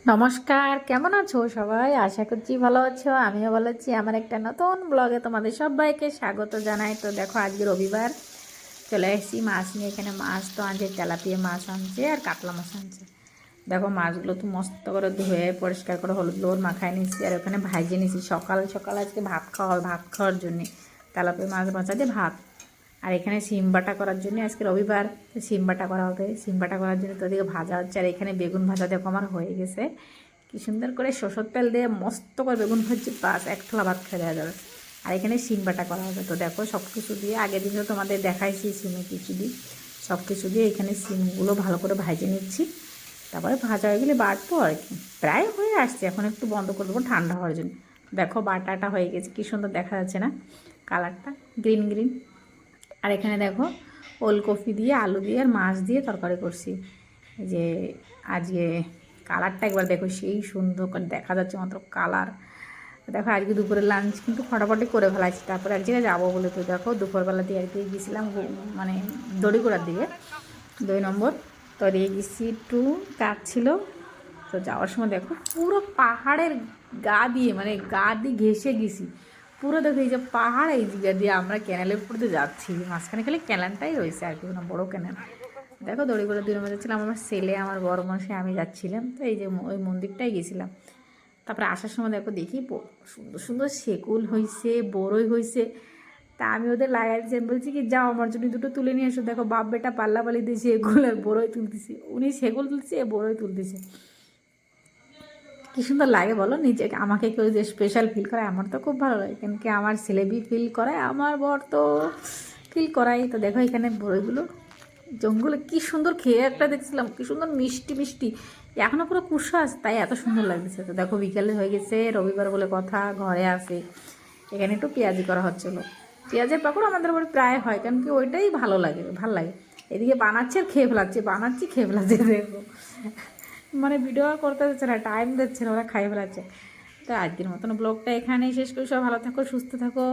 নমস্কার, কেমন আছো সবাই? আশা করছি ভালো আছো। আমিও ভালো আছি। আমার একটা নতুন ব্লগে তোমাদের সবাইকে স্বাগত জানাই। তো দেখো, আজকে রবিবার, চলে এসেছি মাছ নিয়ে। এখানে মাছ তো আনছে, তেলাপিয়া মাছ আনছে আর কাতলা মাছ আনছে। দেখো, মাছগুলো তো মস্ত করে ধুয়ে পরিষ্কার করে হলুদ লবণ মাখায় নিচ্ছি, আর ওখানে ভাজিয়ে নিচ্ছি। সকাল সকাল আজকে ভাত খাওয়ার জন্যে তেলাপিয়া মাছ ভাজা দিয়ে ভাত। আর এখানে সিম বাটা করার জন্য, আজকে রবিবার, সিম বাটা করা হবে। সিম বাটা করার জন্য তো ওদিকে ভাজা হচ্ছে, আর এখানে বেগুন ভাজা দেখো আমার হয়ে গেছে। কি সুন্দর করে সরষের তেল দিয়ে মস্ত করে বেগুন ভাজছি, বাস এক থালা ভাত খেয়ে দেওয়া যাবে। আর এখানে সিম বাটা করা হবে। তো দেখো, সব কিছু দিয়ে আগের দিনও তোমাদের দেখাইছি সিমে কিছু দিই, সব কিছু দিয়ে এখানে সিমগুলো ভালো করে ভাজে নিচ্ছি। তারপরে ভাজা হয়ে গেলে বাটবো আর কি। প্রায় হয়ে আসছে, এখন একটু বন্ধ করে দেবো ঠান্ডা হওয়ার জন্য। দেখো, বাটাটা হয়ে গেছে, কী সুন্দর দেখা যাচ্ছে না কালারটা, গ্রিন গ্রিন। আর এখানে দেখো, ওলকপি দিয়ে আলু দিয়ে আর মাছ দিয়ে তরকারি করছি। যে আজকে কালারটা একবার দেখো, সেই সুন্দর করে দেখা যাচ্ছে মাত্র কালার। দেখো, আজকে দুপুরের লাঞ্চ কিন্তু ফটাফটি করে ফেলাইছি। তারপরে এক জায়গায় যাবো বলে, তো দেখো দুপুরবেলা দিয়ে একদিকে গেছিলাম মানে দড়িগোড়ার দিকে, 2 নম্বর। তো দিয়ে গেছি, একটু কাজ ছিল। তো যাওয়ার সময় দেখো, পুরো পাহাড়ের গা দিয়ে ঘেসে গেছি পুরো। দেখো, এই যে পাহাড়, এই জায়গা দিয়ে আমরা ক্যানেলের উপর দিয়ে যাচ্ছি, মাঝখানে খালি ক্যানেলটাই রয়েছে আর কি, না বড়ো ক্যানেল। দেখো, দড়ি করে 2 নম্বর যাচ্ছিলাম, আমার ছেলে, আমার বড় মশাই, আমি যাচ্ছিলাম। তো এই যে ওই মন্দিরটাই গেছিলাম। তারপরে আসার সময় দেখো, দেখি সুন্দর সুন্দর সেকুল হয়েছে, বড়ই হয়েছে। তা আমি ওদের লাগাইছি, বলছি কি, যাও আমার জন্য দুটো তুলে নিয়ে এসো। দেখো, বাপ বেটা পাল্লা পালি দিয়েছে, এগুলো আর বড়ই তুলতেছি। উনি সেগুল তুলছে, বড়ই তুলতেছে। কী সুন্দর লাগে বলো, নিজেকে আমাকে কেউ যে স্পেশাল ফিল করে, আমার তো খুব ভালো লাগে। কেন কি, আমার ছেলে বি ফিল করায়, আমার বর তো ফিল করাই। তো দেখো, এখানে বড়ইগুলো জঙ্গলে কী সুন্দর, খেয়ে একটা দেখছিলাম, কী সুন্দর মিষ্টি মিষ্টি, এখনও পুরো কুসা আছে, তাই এত সুন্দর লাগতেছে। তো দেখো, বিকালে হয়ে গেছে, রবিবার বলে কথা, ঘরে আসে। এখানে একটু পেঁয়াজি করা হচ্ছিলো। পেঁয়াজের পাকড় আমাদের বাড়ি প্রায় হয়, কারণ কি ওইটাই ভালো লাগে। এদিকে বানাচ্ছে আর খেয়ে ফেলাচ্ছে, বানাচ্ছি খেয়ে ফেলাচ্ছে। দেখো, মানে ভিডিও করতে দিচ্ছে না, টাইম দিচ্ছে না, ওরা খাইয়ে ফেলাচ্ছে। তো আজকের মতন ব্লগটা এখানেই শেষ করি। সব ভালো থাকো, সুস্থ থাকো।